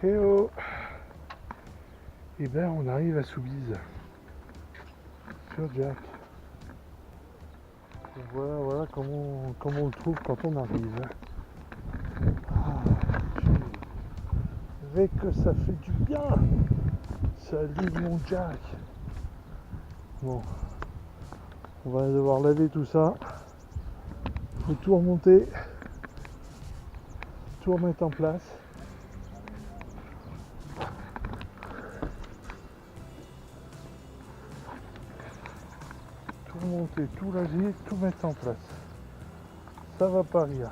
Et oh. Et ben on arrive à Soubise sur Jack. Et voilà comment on le trouve quand on arrive. Ah, que ça fait du bien. Ça livre mon Jack. Bon, on va devoir laver tout ça. Faut tout remonter, tout remettre en place. Tout remonter, tout laver, tout mettre en place. Ça va pas rire.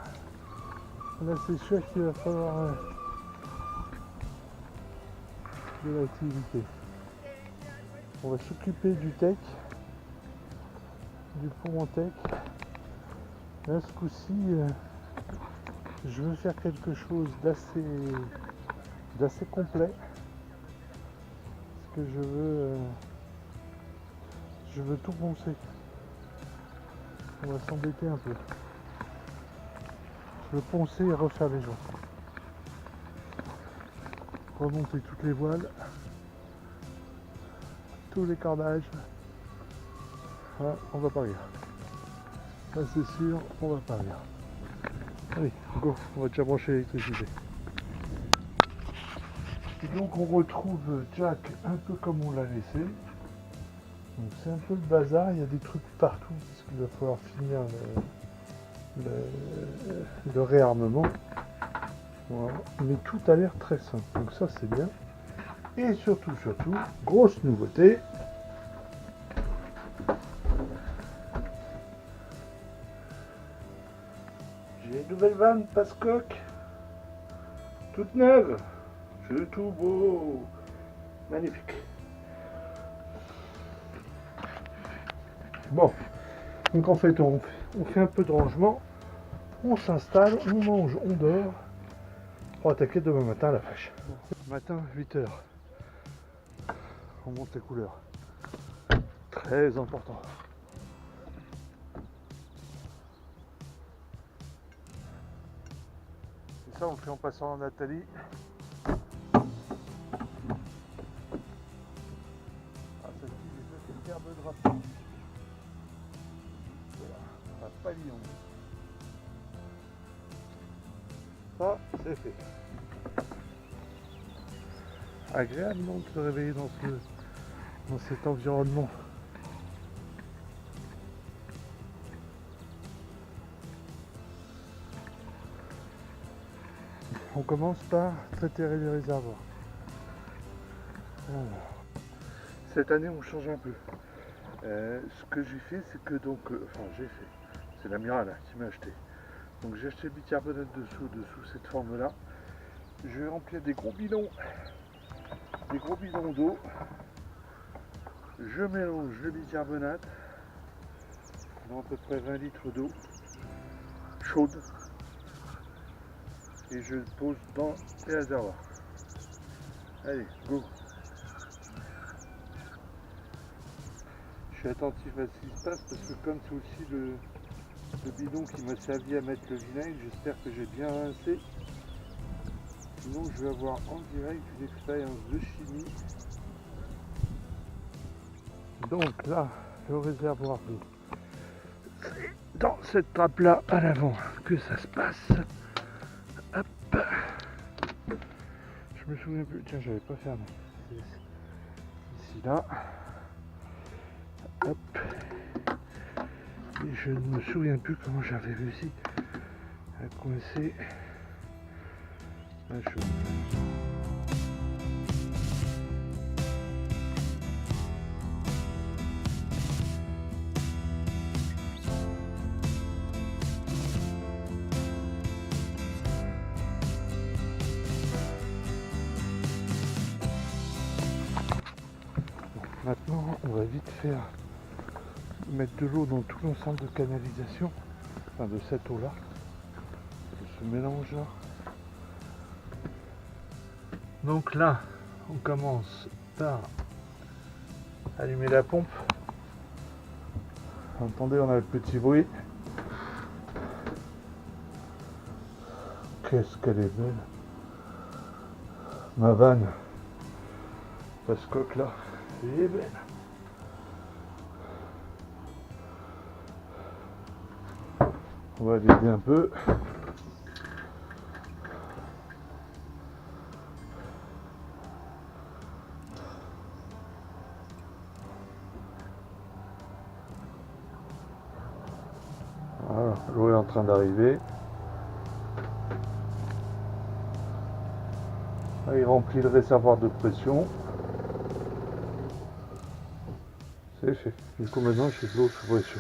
Là c'est sûr qu'il va falloir de l'activité. On va s'occuper du tech, du pont tech. Là ce coup-ci, je veux faire quelque chose d'assez complet. Parce que je veux tout poncer. On va s'embêter un peu. Je veux poncer et refaire les joints. Remonter toutes les voiles. Tous les cordages. Voilà, on va pas rire. Là c'est sûr, on va pas rire. Allez, go, on va déjà brancher l'électricité. Et donc on retrouve Jack un peu comme on l'a laissé. Donc c'est un peu le bazar, il y a des trucs partout parce qu'il va falloir finir le réarmement. Voilà. Mais tout a l'air très simple, donc ça c'est bien. Et surtout, grosse nouveauté. J'ai une nouvelle vanne Passcoque, toute neuve. C'est tout beau, magnifique. Bon, donc en fait on fait un peu de rangement, on s'installe, on mange, on dort pour attaquer demain matin la fâche. Matin 8h, on monte les couleurs, très important. Et ça on le fait en passant en Nathalie. Herbe de drapeau. Voilà, un pavillon. Ça, c'est fait. Agréable non de se réveiller dans cet environnement. On commence par traiter les réservoirs. Voilà. Cette année on change un peu. Ce que j'ai fait, c'est que c'est l'amiral qui m'a acheté. Donc j'ai acheté le bicarbonate dessous cette forme-là. Je vais remplir des gros bidons d'eau. Je mélange le bicarbonate dans à peu près 20 litres d'eau chaude et je le pose dans les réservoirs. Allez, go! Je suis attentif à ce qui se passe parce que comme c'est aussi le bidon qui m'a servi à mettre le vinaigre, j'espère que j'ai bien rincé. Sinon je vais avoir en direct une expérience de chimie. Donc là, le réservoir d'eau, c'est dans cette trappe là à l'avant que ça se passe. Hop. Je me souviens plus, tiens j'avais pas fermé. Ici là. Hop. Et je ne me souviens plus comment j'avais réussi à coincer la chose. Maintenant, on va vite mettre de l'eau dans tout l'ensemble de canalisation, enfin de cette eau-là, de ce mélange-là. Donc là, on commence par allumer la pompe. Entendez, on a le petit bruit. Qu'est-ce qu'elle est belle. ma vanne passe coque là, elle est belle. On va l'aider un peu. Voilà, l'eau est en train d'arriver. Là, il remplit le réservoir de pression. C'est fait. Du coup maintenant j'ai de l'eau sous pression.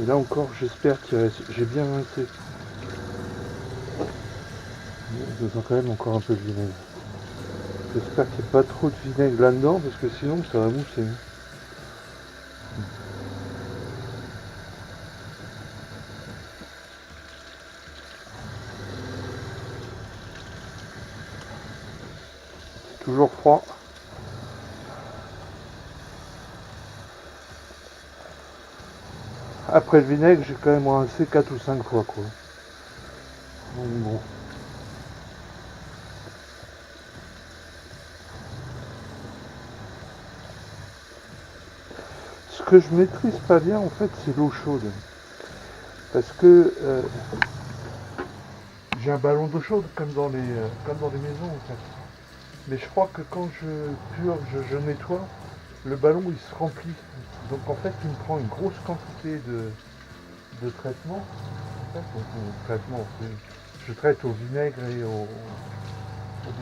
Et là encore, j'espère que j'ai bien rincé. Je sens quand même encore un peu de vinaigre. J'espère qu'il n'y a pas trop de vinaigre là-dedans, parce que sinon ça va mousser. C'est toujours froid. Après le vinaigre, j'ai quand même rincé 4 ou 5 fois, quoi. Donc bon. Ce que je maîtrise pas bien, en fait, c'est l'eau chaude. Parce que j'ai un ballon d'eau chaude comme dans les maisons, en fait. Mais je crois que quand je purge, je nettoie, le ballon il se remplit. Donc en fait, il me prend une grosse quantité de traitement. En fait, donc, traitement, je traite au vinaigre et au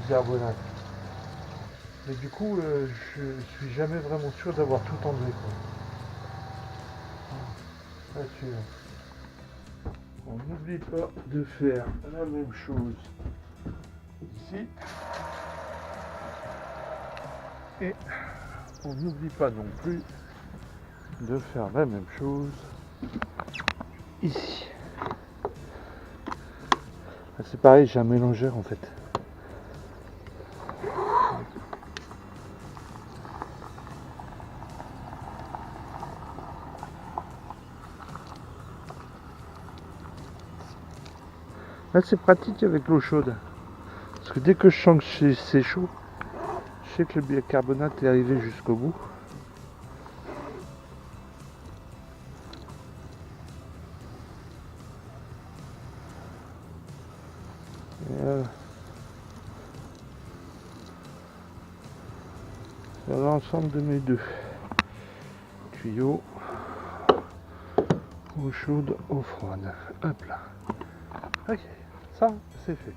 bicarbonate. Mais du coup, je suis jamais vraiment sûr d'avoir tout enlevé, quoi. Là-dessus, on n'oublie pas de faire la même chose ici. Et on n'oublie pas non plus de faire la même chose ici. C'est pareil, j'ai un mélangeur en fait. Là c'est pratique avec l'eau chaude. Parce que dès que je sens que c'est chaud, je sais que le bicarbonate est arrivé jusqu'au bout. Sur l'ensemble de mes deux tuyaux, eau chaude, eau froide. Hop là. Ok, ça c'est fait.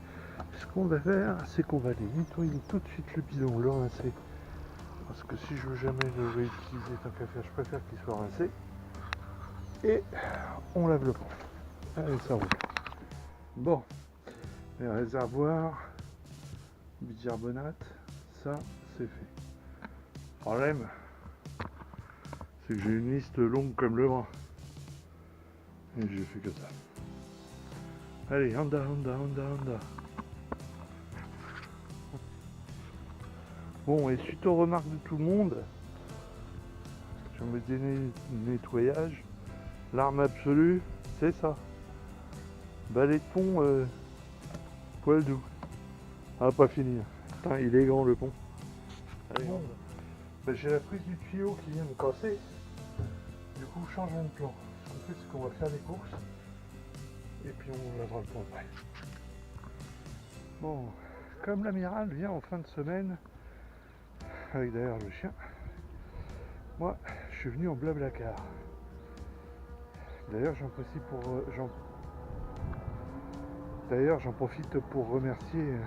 Ce qu'on va faire, c'est qu'on va aller nettoyer tout de suite le bidon, le rincer. Parce que si je veux jamais le réutiliser tant qu'à faire, je préfère qu'il soit rincé. Et on lave le pont. Allez, ça roule. Bon, les réservoirs, bicarbonate, ça c'est fait. Le problème, c'est que j'ai une liste longue comme le bras. Et je fais que ça. Allez, Honda. Bon, et suite aux remarques de tout le monde, sur mes nettoyage, l'arme absolue, c'est ça. Balai de pont, poil doux. On va pas finir. Putain, il est grand le pont. Allez, bon. Ben, j'ai la prise du tuyau qui vient me casser. Du coup, changement de plan. Ce qu'on fait, c'est qu'on va faire les courses. Et puis on lavera le pont après. Bon, comme l'amiral vient en fin de semaine, avec d'ailleurs le chien, moi, je suis venu en Blablacar. D'ailleurs, j'en profite pour remercier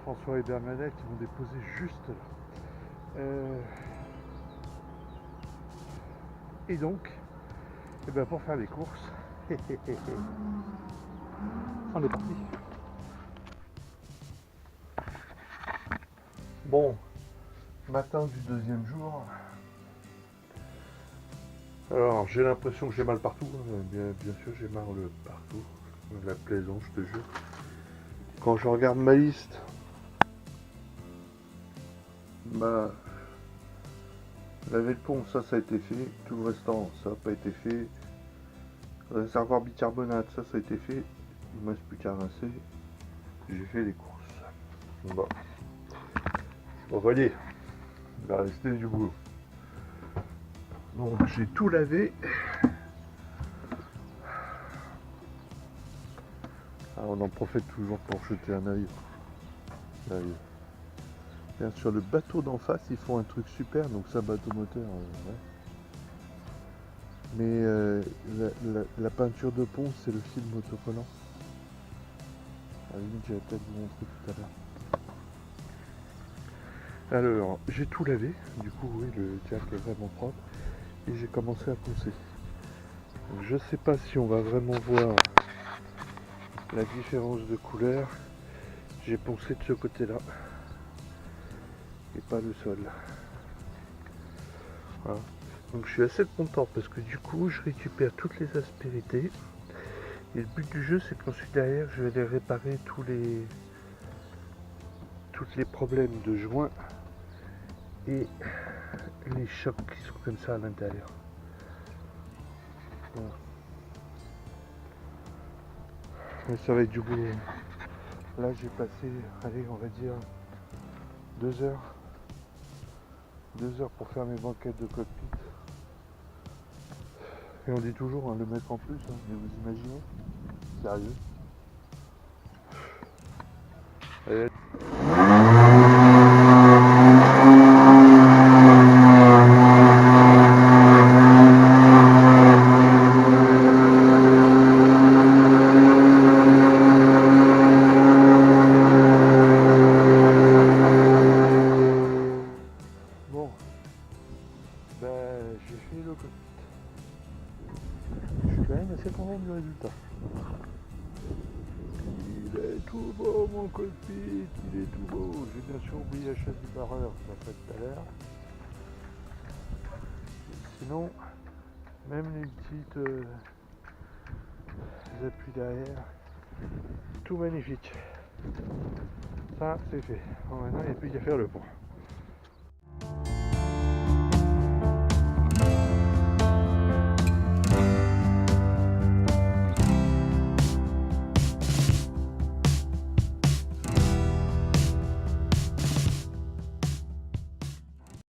François et Bernadette qui m'ont déposé juste là. Et donc, pour faire les courses, on est parti. Bon, matin du deuxième jour, Alors, j'ai l'impression que j'ai mal partout. Bien sûr, j'ai mal partout. La plaisance, je te jure. Quand je regarde ma liste, bah, laver le pont, ça a été fait. Tout le restant, ça n'a pas été fait. Réservoir bicarbonate, ça a été fait. Il ne me reste plus qu'à rincer. J'ai fait les courses. Bon, vous voyez, il va rester du boulot. Bon, j'ai tout lavé. Ah, on en profite toujours pour jeter un œil. Bien sûr, le bateau d'en face, ils font un truc super, donc ça, bateau moteur. Ouais. Mais la peinture de pont, c'est le film autocollant. À la limite, j'avais peut-être vous montrer tout à l'heure. Alors, j'ai tout lavé. Du coup, oui, le jack est vraiment propre. Et j'ai commencé à poncer. Je sais pas si on va vraiment voir la différence de couleur. J'ai poncé de ce côté-là et pas le sol. Voilà. Donc je suis assez content parce que du coup je récupère toutes les aspérités et le but du jeu c'est qu'ensuite derrière je vais aller réparer tous les problèmes de joints et les chocs qui sont comme ça à l'intérieur. Voilà. Mais ça va être du boulot. Là j'ai passé, allez on va dire 2 heures. 2 heures pour faire mes banquettes de cockpit. Et on dit toujours le mettre en plus, hein, mais vous imaginez? Sérieux? Allez. Bon, ben j'ai fini le cockpit. Je suis quand même assez content du résultat. Il est tout beau mon cockpit, il est tout beau. J'ai bien sûr oublié la chaise du barreur, ça fait tout à l'heure. Sinon, même les petites appuis derrière, tout magnifique. Ça c'est fait. Bon, maintenant il n'y a plus qu'à faire le pont.